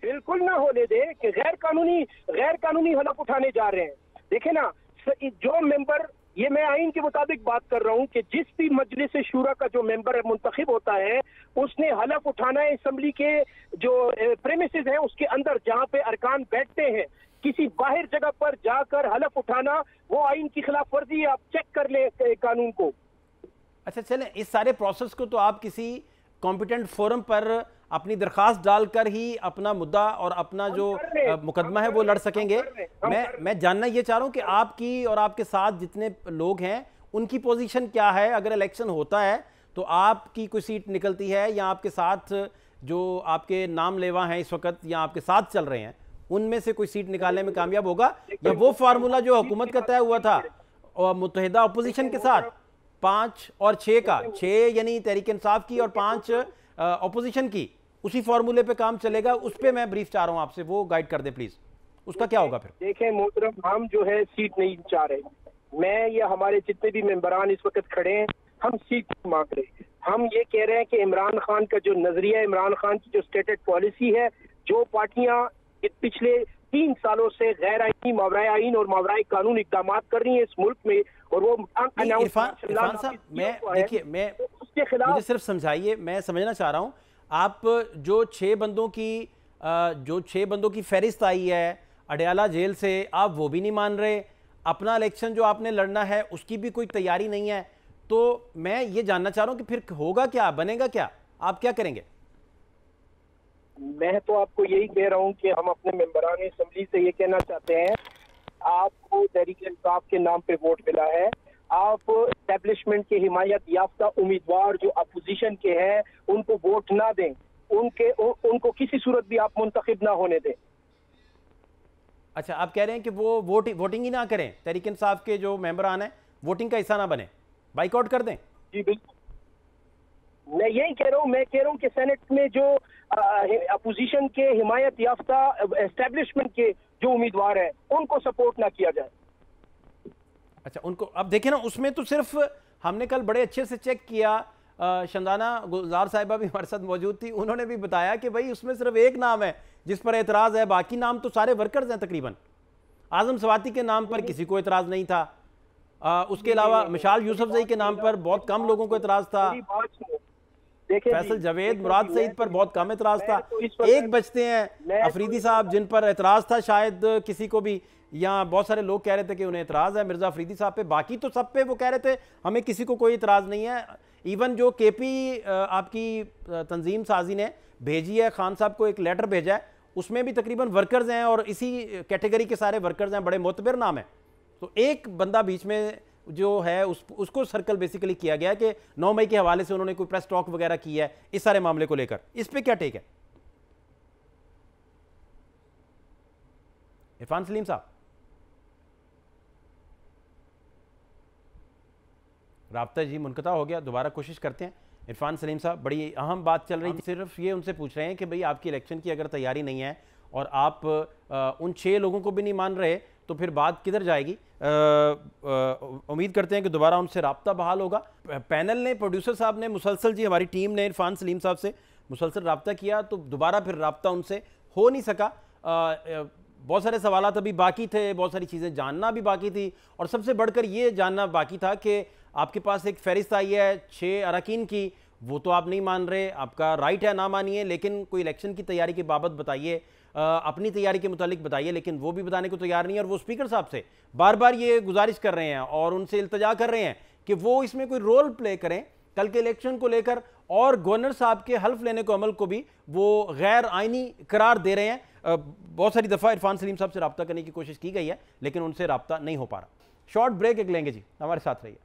F: बिल्कुल ना होने दें कि गैर कानूनी हलफ उठाने जा रहे हैं। देखे ना, जो मेंबर, ये मैं आइन के मुताबिक बात कर रहा हूं कि जिस भी मजलिस शूरा का जो मेंबर मुंतखब होता है उसने हलफ उठाना है असेंबली के जो प्रेमिसेस हैं उसके अंदर, जहां पे अरकान बैठते हैं। किसी बाहर जगह पर जाकर हलफ उठाना वो आइन की खिलाफ वर्जी है। आप चेक कर ले कानून को।
A: अच्छा, चलें, इस सारे प्रोसेस को तो आप किसी कॉम्पिटेंट फोरम पर अपनी दरखास्त डालकर ही अपना मुद्दा और अपना जो मुकदमा है वो लड़ सकेंगे। मैं जानना ये चाह रहा हूं कि आपकी और आपके साथ जितने लोग हैं उनकी पोजीशन क्या है? अगर इलेक्शन होता है तो आपकी कोई सीट निकलती है, या आपके साथ जो आपके नाम लेवा हैं इस वक्त या आपके साथ चल रहे हैं उनमें से कोई सीट निकालने में कामयाब होगा, या वो फार्मूला जो हुकूमत का तय हुआ था और मुत्तहिदा अपोजिशन के साथ 5 और 6 का, 6 यानी तहरीक इंसाफ की और 5 अपोजिशन की, उसी फॉर्मूले पे काम चलेगा? उस पे मैं ब्रीफ चाह रहा हूं आपसे, वो गाइड कर दे प्लीज। उसका क्या होगा फिर?
F: देखें मोहतरम, हम जो है सीट नहीं चाह रहे। मैं या हमारे जितने भी मेंबरान इस वक्त खड़े हैं, हम सीट मांग रहे। हम ये कह रहे हैं कि इमरान खान का जो नजरिया, इमरान खान की जो स्टेटेड पॉलिसी है, जो पार्टियां पिछले 3 सालों से गैर आईनी, मावराए आइन और मावराए कानून इकदाम कर रही है इस मुल्क में, और वो
A: इरफान साहब, देखिए,
F: उसके खिलाफ
A: मुझे सिर्फ समझाइए, मैं समझना चाह रहा हूं। आप जो 6 बंदों की फहरिस्त आई है अडयाला जेल से, आप वो भी नहीं मान रहे, अपना इलेक्शन जो आपने लड़ना है उसकी भी कोई तैयारी नहीं है, तो मैं ये जानना चाह रहा हूं कि फिर होगा क्या, बनेगा क्या, आप क्या करेंगे?
F: मैं तो आपको यही कह रहा हूं कि हम अपने मेंबरान असेंबली से ये कहना चाहते हैं, आपको तहरीक इंसाफ के नाम पे वोट मिला है, आप एस्टेब्लिशमेंट के हिमायत याफ्ता उम्मीदवार जो अपोजिशन के हैं उनको वोट ना दें, उनको किसी सूरत भी आप मुंतखब ना होने दें।
A: अच्छा, आप कह रहे हैं कि वो वोटिंग ही ना करें, तहरीक इंसाफ के जो मेंबरान हैं वोटिंग का हिस्सा ना बने, बाइकआउट कर दें?
F: जी बिल्कुल, मैं यही कह रहा हूँ, मैं कह रहा हूँ कि सेनेट में जो अपोजिशन के हिमायत याफ्ता एस्टेब्लिशमेंट के जो उम्मीदवार हैं उनको सपोर्ट ना किया जाए।
A: अच्छा, उनको अब देखें ना, उसमें तो सिर्फ हमने कल बड़े अच्छे से चेक किया, शंदाना गुलजार साहिबा भी हमारे साथ मौजूद थी, उन्होंने भी बताया कि भाई उसमें सिर्फ एक नाम है जिस पर एतराज है, बाकी नाम तो सारे वर्कर्स हैं तकरीबन। आजम सवाती के नाम पर किसी को एतराज नहीं था, उसके अलावा मिशाल यूसुफजई के नाम पर बहुत कम लोगों को एतराज था, फैसल जावेद मुराद सईद पर बहुत कम एतराज था। एक बचते हैं अफरीदी साहब जिन पर एतराज था शायद किसी को भी, या बहुत सारे लोग कह रहे थे कि उन्हें एतराज है मिर्जा अफरीदी साहब पे, बाकी तो सब पे वो कह रहे थे हमें किसी को कोई एतराज नहीं है। इवन जो केपी आपकी तंजीम साजी ने भेजी है, खान साहब को एक लेटर भेजा है, उसमें भी तकरीबन वर्कर्स हैं और इसी कैटेगरी के सारे वर्कर्स हैं, बड़े मोतबर नाम है। तो एक बंदा बीच में जो है उसको सर्कल बेसिकली किया गया कि 9 मई के हवाले से उन्होंने कोई प्रेस टॉक वगैरह की है इस सारे मामले को लेकर, इस पे क्या टेक है इरफान सलीम साहब? राब्ता जी मुनक़ता हो गया, दोबारा कोशिश करते हैं। इरफान सलीम साहब, बड़ी अहम बात चल रही थी, सिर्फ ये उनसे पूछ रहे हैं कि भाई आपकी इलेक्शन की अगर तैयारी नहीं है और आप उन 6 लोगों को भी नहीं मान रहे तो फिर बात किधर जाएगी? उम्मीद करते हैं कि दोबारा उनसे राब्ता बहाल होगा। पैनल ने, प्रोड्यूसर साहब ने मुसलसल, जी हमारी टीम ने इरफान सलीम साहब से मुसलसल राब्ता किया तो दोबारा फिर राब्ता उनसे हो नहीं सका। बहुत सारे सवालात अभी बाकी थे, बहुत सारी चीज़ें जानना भी बाकी थी, और सबसे बढ़कर ये जानना बाकी था कि आपके पास एक फहरिस्त आई है 6 अरकान की, वो तो आप नहीं मान रहे, आपका राइट है ना मानिए, लेकिन कोई इलेक्शन की तैयारी की बाबत बताइए, अपनी तैयारी के मुतालिक बताइए, लेकिन वो भी बताने को तैयार नहीं है। और वो स्पीकर साहब से बार बार ये गुजारिश कर रहे हैं और उनसे इल्तजा कर रहे हैं कि वो इसमें कोई रोल प्ले करें कल के इलेक्शन को लेकर, और गवर्नर साहब के हल्फ लेने को अमल को भी वो गैर आइनी करार दे रहे हैं। बहुत सारी दफ़ा इरफान सलीम साहब से रब्ता करने की कोशिश की गई है लेकिन उनसे रब्ता नहीं हो पा रहा। शॉर्ट ब्रेक एक लेंगे जी, हमारे साथ रहिए।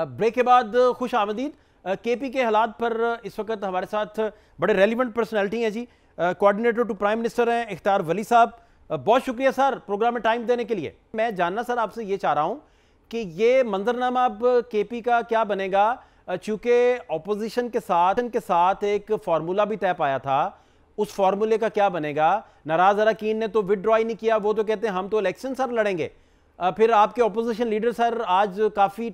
A: ब्रेक के बाद खुश आमदीद। केपी के हालात पर इस वक्त हमारे साथ बड़े रेलिवेंट पर्सनैलिटी हैं जी, कोऑर्डिनेटर टू प्राइम मिनिस्टर हैं इख्तियार वली साहब। बहुत शुक्रिया सर प्रोग्राम में टाइम देने के लिए। मैं जानना सर आपसे ये चाह रहा हूँ कि ये मंजरनामा अब केपी का क्या बनेगा, चूँकि अपोजिशन के साथ एक फार्मूला भी तय पाया था, उस फार्मूले का क्या बनेगा? नाराज अरकान ने तो विदड्रॉ ही नहीं किया, वो तो कहते हैं हम तो इलेक्शन सर लड़ेंगे। फिर आपके अपोजिशन लीडर सर आज काफ़ी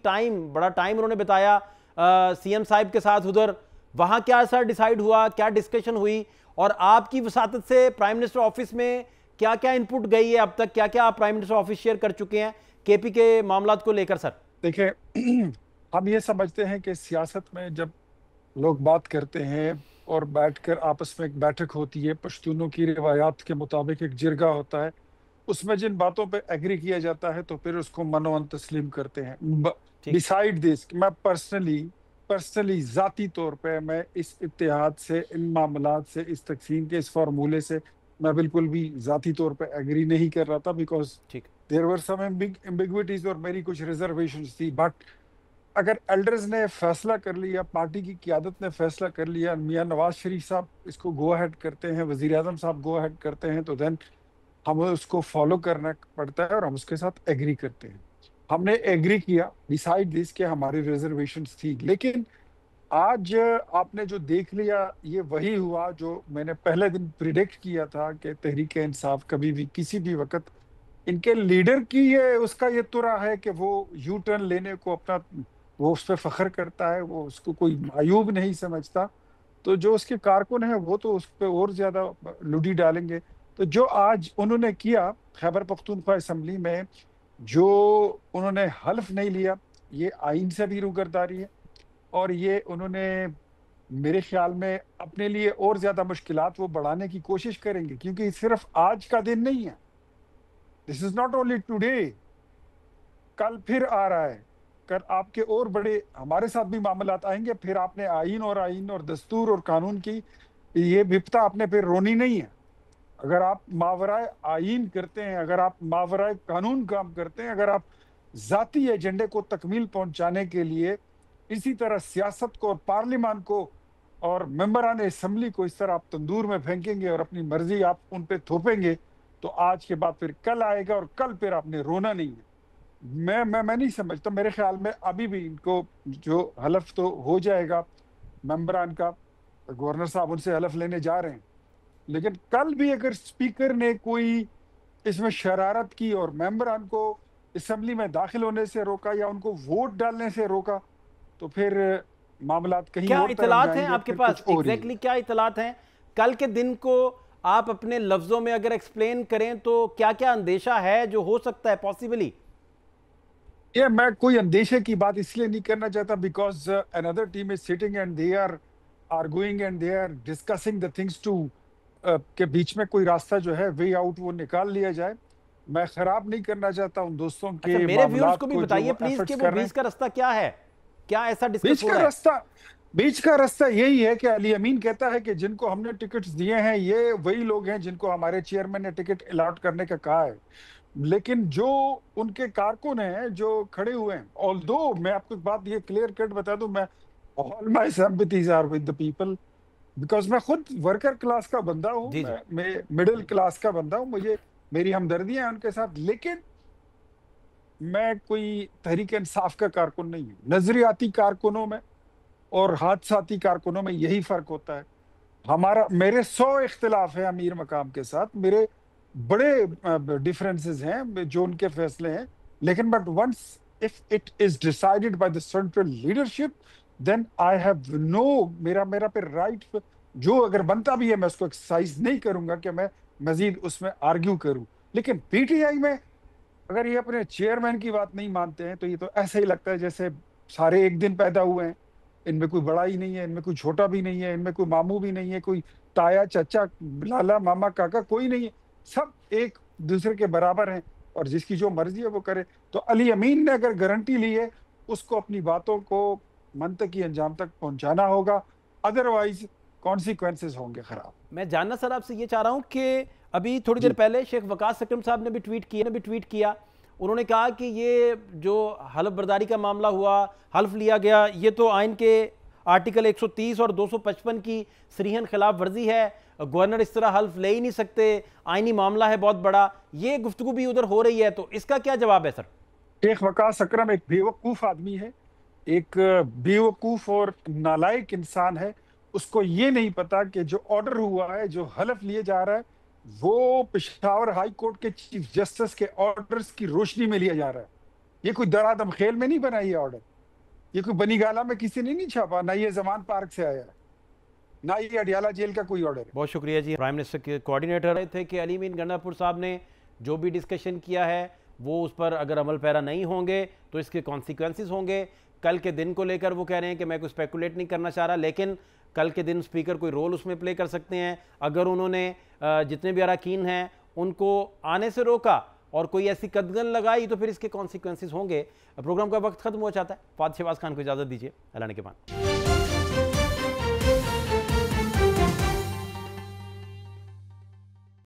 A: बड़ा टाइम उन्होंने बिताया सीएम साहिब के साथ उधर, वहाँ क्या सर डिसाइड हुआ, क्या डिस्कशन हुई, और आपकी वसातत से प्राइम मिनिस्टर ऑफिस में क्या क्या इनपुट गई है अब तक, क्या क्या आप प्राइम मिनिस्टर ऑफिस शेयर कर चुके हैं केपी के मामलात को लेकर? सर
G: देखिए, हम ये समझते हैं कि सियासत में जब लोग बात करते हैं और बैठकर आपस में एक बैठक होती है, पश्तूनों की रिवायात के मुताबिक एक जिरगा होता है, उसमें जिन बातों पे एग्री किया जाता है तो फिर उसको मनोअन तस्लीम करते हैं। डिसाइड दिस, मैं पर्सनली ज़ाती तौर पे मैं इस इत्तेहाद से, इन मामलात से, इस तकसीम के इस फार्मूले से मैं बिल्कुल भी ज़ाती तौर पे एग्री नहीं कर रहा था, because there were some ambiguities और मेरी कुछ रिजर्वेशंस थी। बट अगर एल्डर्स ने फैसला कर लिया, पार्टी की क़यादत ने फैसला कर लिया, मियाँ नवाज शरीफ साहब इसको गो अहेड करते हैं, वज़ीर आज़म साहब गो अहेड करते हैं, तो देन हमें उसको फॉलो करना पड़ता है और हम उसके साथ एग्री करते हैं। हमने एग्री किया, डिसाइड दिस कि हमारी रिजर्वेशंस थी, लेकिन आज आपने जो देख लिया ये वही हुआ जो मैंने पहले दिन प्रिडिक्ट किया था कि तहरीक इंसाफ कभी भी किसी भी वक्त, इनके लीडर की उसका ये तुरा है कि वो यू टर्न लेने को अपना, वो उस पर फख्र करता है, वो उसको कोई मायूब नहीं समझता, तो जो उसके कारकुन हैं वो तो उस पर और ज़्यादा लुडी डालेंगे। तो जो आज उन्होंने किया खैबर पख्तूनख्वा असम्बली में, जो उन्होंने हल्फ नहीं लिया, ये आइन से भी रूगरदारी है, और ये उन्होंने मेरे ख्याल में अपने लिए और ज़्यादा मुश्किलात वो बढ़ाने की कोशिश करेंगे, क्योंकि सिर्फ आज का दिन नहीं है, this is not only today, कल फिर आ रहा है, कर आपके और बड़े हमारे साथ भी मामलात आएंगे, फिर आपने आइन और दस्तूर और कानून की ये विपता आपने फिर रोनी नहीं है। अगर आप मावराए आइन करते हैं, अगर आप मावराए कानून काम करते हैं, अगर आप ज़ाती एजेंडे को तकमील पहुंचाने के लिए इसी तरह सियासत को और पार्लियामान को और मेंबरान असम्बली को इस तरह आप तंदूर में फेंकेंगे और अपनी मर्जी आप उन पे थोपेंगे, तो आज के बाद फिर कल आएगा और कल फिर आपने रोना नहीं है। मैं नहीं समझता। मेरे ख्याल में अभी भी इनको जो हलफ तो हो जाएगा मेंबरान का, गवर्नर साहब उनसे हलफ लेने जा रहे हैं, लेकिन कल भी अगर स्पीकर ने कोई इसमें शरारत की और मेंबरान को असेंबली में दाखिल होने से रोका या उनको वोट डालने से रोका, तो फिर मामलात कहीं
A: क्या
G: और
A: इतलात हैं आपके पास? एग्जैक्टली क्या इतलात हैं? कल के दिन को आप अपने लफ्जों में अगर एक्सप्लेन करें तो क्या क्या अंदेशा है जो हो सकता है पॉसिबली?
G: ये मैं कोई अंदेशे की बात इसलिए नहीं करना चाहता because another team is sitting and they are arguing and they are discussing the things two के बीच में कोई रास्ता जो है वे आउट वो निकाल लिया जाए। मैं खराब नहीं करना चाहता उन दोस्तों के।
A: अच्छा, मेरे व्यूअर्स को भी बताइए प्लीज कि वो बीच का रास्ता क्या है, क्या ऐसा डिस्कस हो रहा है?
G: बीच का रास्ता यही है कि अली अमीन कहता है कि जिनको हमने टिकट्स दिए हैं ये वही लोग हैं जिनको हमारे चेयरमैन ने टिकट अलॉट करने का कहा है, लेकिन जो उनके कारकुन हैं जो खड़े हुए हैं, ऑल्दो मैं आपको एक बात ये क्लियर कट बता दूं, मैं all my sympathies are with the people because मैं खुद वर्कर क्लास का बंदा हूं, मैं मिडिल क्लास का बंदा हूं, मुझे मेरी हमदर्दियां हैं उनके साथ, लेकिन मैं कोई तहरीक इंसाफ का कारकुन नहीं हूं। नजरियाती कारकुनों में और हादसाती कारकुनों में यही फर्क होता है। मेरे 100 इख्तिलाफ है अमीर मकाम के साथ, मेरे बड़े डिफरेंसेस हैं जो उनके फैसले हैं, लेकिन but once if it is decided by the central leadership then I have no, मेरा पे राइट जो अगर बनता भी है मैं उसको एक्सरसाइज नहीं करूंगा कि मैं मजीद उसमें आर्ग्यू करूं। लेकिन पीटीआई में अगर ये अपने चेयरमैन की बात नहीं मानते हैं तो ये तो ऐसा ही लगता है जैसे सारे एक दिन पैदा हुए हैं, इनमें कोई बड़ा ही नहीं है, इनमें कोई छोटा भी नहीं है, इनमें कोई मामू भी नहीं है, कोई ताया चाचा लाला मामा काका कोई नहीं है, सब एक दूसरे के बराबर हैं और जिसकी जो मर्जी है वो करे। तो अली अमीन ने अगर गारंटी ली है उसको अपनी बातों को मंतकी अंजाम तक पहुंचाना होगा, अदरवाइज कॉन्सिक्वेंसेस होंगे खराब।
A: मैं जानना सर आपसे ये चाह रहा हूं कि अभी थोड़ी देर पहले शेख वकास अकरम साहब ने भी ट्वीट किया, उन्होंने कहा कि ये जो हल्फ बर्दारी का मामला हुआ, हल्फ लिया गया, ये तो आइन के आर्टिकल 130 और 255 की सरीहन खिलाफ वर्जी है, गवर्नर इस तरह हल्फ ले ही नहीं सकते, आइनी मामला है बहुत बड़ा, ये गुफ्तगू भी उधर हो रही है, तो इसका क्या जवाब है सर?
G: शेख वकास अकरम एक बेवकूफ़ आदमी है, एक बेवकूफ़ और नालायक इंसान है। उसको ये नहीं पता कि जो ऑर्डर हुआ है, जो हल्फ लिए जा रहा है, वो पेशावर हाई कोर्ट के चीफ जस्टिस के ऑर्डर्स की रोशनी में लिया जा रहा है। ये कोई दरादम खेल में नहीं बना ये ऑर्डर, ये कोई बनीगाला में किसी ने नहीं छापा, ना ये जमान पार्क से आया है, ना ये अडियाला जेल का कोई ऑर्डर है।
A: बहुत शुक्रिया जी। प्राइम मिनिस्टर के कोऑर्डिनेटर रहे थे कि अली अमीन गंडापुर साहब ने जो भी डिस्कशन किया है वो उस पर अगर अमल पैरा नहीं होंगे तो इसके कॉन्सिक्वेंसेस होंगे। कल के दिन को लेकर वो कह रहे हैं कि मैं कोई स्पेकुलेट नहीं करना चाह रहा, लेकिन कल के दिन स्पीकर कोई रोल उसमें प्ले कर सकते हैं। अगर उन्होंने जितने भी अरकान हैं उनको आने से रोका और कोई ऐसी कदगन लगाई तो फिर इसके कॉन्सिक्वेंसेस होंगे। प्रोग्राम का वक्त खत्म हो जाता है। फात शहबाज खान को इजाज़त दीजिए, अल्लाह ने के बाद।